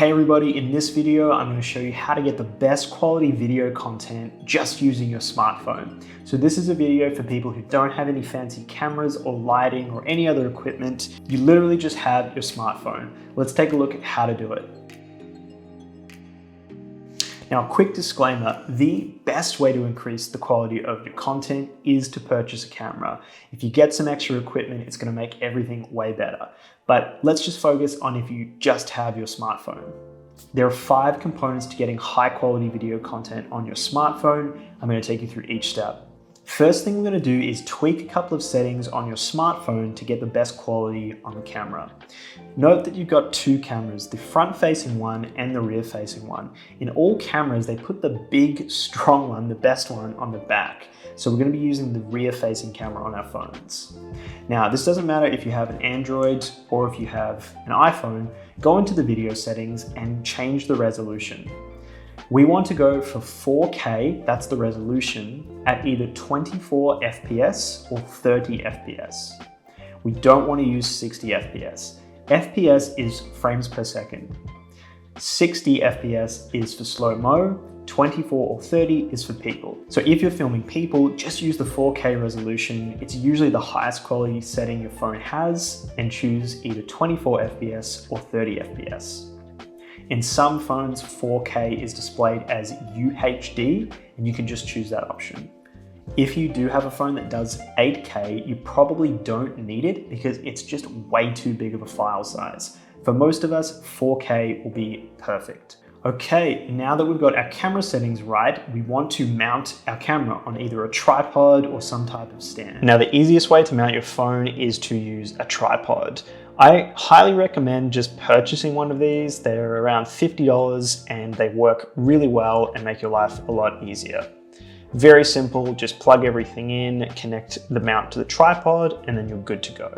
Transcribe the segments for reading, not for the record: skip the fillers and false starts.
Hey everybody, in this video, I'm going to show you how to get the best quality video content just using your smartphone. So this is a video for people who don't have any fancy cameras or lighting or any other equipment. You literally just have your smartphone. Let's take a look at how to do it. Now, quick disclaimer, the best way to increase the quality of your content is to purchase a camera. If you get some extra equipment, it's going to make everything way better. But let's just focus on if you just have your smartphone. There are 5 components to getting high quality video content on your smartphone. I'm going to take you through each step. First thing we're going to do is tweak a couple of settings on your smartphone to get the best quality on the camera. Note that you've got 2 cameras, the front-facing one and the rear-facing one. In all cameras, they put the big, strong one, the best one, on the back. So we're going to be using the rear-facing camera on our phones. Now, this doesn't matter if you have an Android or if you have an iPhone. Go into the video settings and change the resolution. We want to go for 4K, that's the resolution, at either 24 FPS or 30 FPS. We don't want to use 60 FPS. FPS is frames per second. 60 FPS is for slow-mo, 24 or 30 is for people. So if you're filming people, just use the 4K resolution. It's usually the highest quality setting your phone has, and choose either 24 FPS or 30 FPS. In some phones, 4K is displayed as UHD, and you can just choose that option. If you do have a phone that does 8K, you probably don't need it because it's just way too big of a file size. For most of us, 4K will be perfect. Okay, now that we've got our camera settings right, we want to mount our camera on either a tripod or some type of stand. Now, the easiest way to mount your phone is to use a tripod. I highly recommend just purchasing one of these. They're around $50 and they work really well and make your life a lot easier. Very simple, just plug everything in, connect the mount to the tripod, and then you're good to go.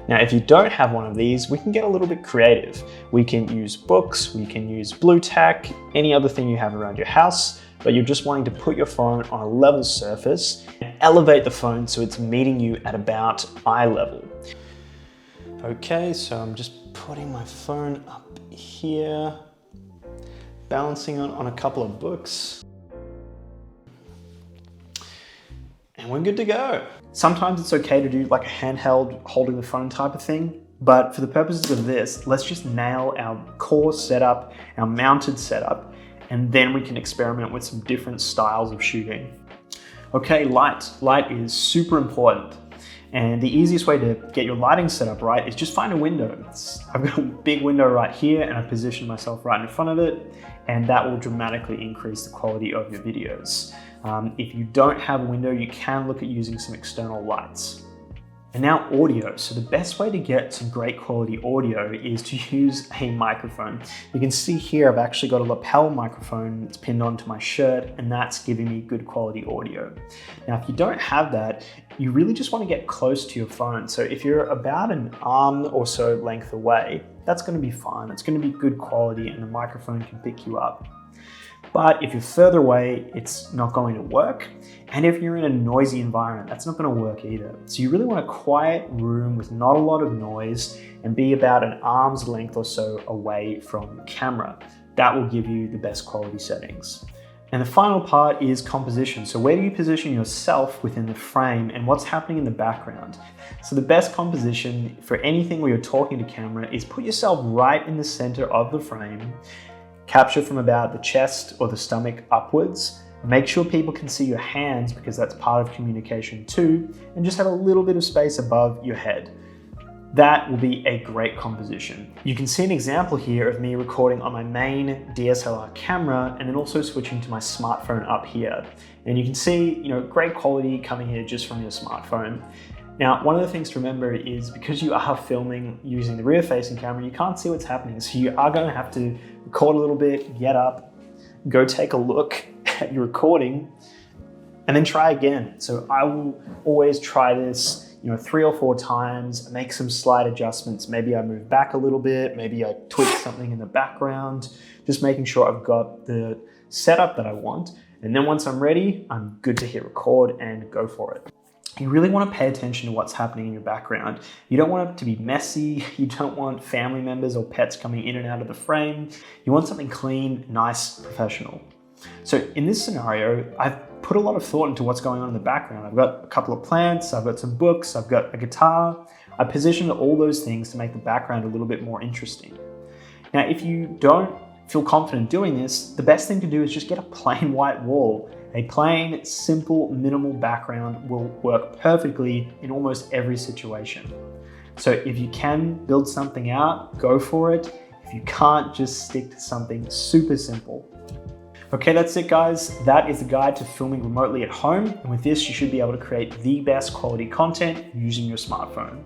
Now, if you don't have one of these, we can get a little bit creative. We can use books, we can use blue tack, any other thing you have around your house, but you're just wanting to put your phone on a level surface and elevate the phone so it's meeting you at about eye level. Okay, so I'm just putting my phone up here, balancing on a couple of books. And we're good to go. Sometimes it's okay to do like a handheld holding the phone type of thing, but for the purposes of this, let's just nail our core setup, our mounted setup, and then we can experiment with some different styles of shooting. Okay, light. Light is super important. And the easiest way to get your lighting set up right is just find a window. I've got a big window right here and I position myself right in front of it, and that will dramatically increase the quality of your videos. If you don't have a window, you can look at using some external lights. And now audio. So the best way to get some great quality audio is to use a microphone. You can see here, I've actually got a lapel microphone that's pinned onto my shirt, and that's giving me good quality audio. Now, if you don't have that, you really just want to get close to your phone. So if you're about an arm or so length away, that's going to be fine. It's going to be good quality and the microphone can pick you up. But if you're further away, it's not going to work. And if you're in a noisy environment, that's not going to work either. So you really want a quiet room with not a lot of noise and be about an arm's length or so away from the camera. That will give you the best quality settings. And the final part is composition. So where do you position yourself within the frame and what's happening in the background? So the best composition for anything where you're talking to camera is put yourself right in the center of the frame. Capture from about the chest or the stomach upwards. Make sure people can see your hands because that's part of communication too, and just have a little bit of space above your head. That will be a great composition. You can see an example here of me recording on my main DSLR camera and then also switching to my smartphone up here. And you can see, great quality coming here just from your smartphone. Now, one of the things to remember is because you are filming using the rear-facing camera, you can't see what's happening. So you are going to have to record a little bit, get up, go take a look at your recording, and then try again. So I will always try this 3 or 4 times, make some slight adjustments. Maybe I move back a little bit, maybe I tweak something in the background, just making sure I've got the setup that I want. And then once I'm ready, I'm good to hit record and go for it. you really want to pay attention to what's happening in your background. You don't want it to be messy. You don't want family members or pets coming in and out of the frame. You want something clean, nice, professional. So in this scenario, I've put a lot of thought into what's going on in the background. I've got a couple of plants, I've got some books, I've got a guitar. I positioned all those things to make the background a little bit more interesting. Now, if you don't feel confident doing this, the best thing to do is just get a plain white wall. A plain, simple, minimal background will work perfectly in almost every situation. So if you can build something out, go for it. If you can't, just stick to something super simple. Okay, that's it guys. That is the guide to filming remotely at home. And with this, you should be able to create the best quality content using your smartphone.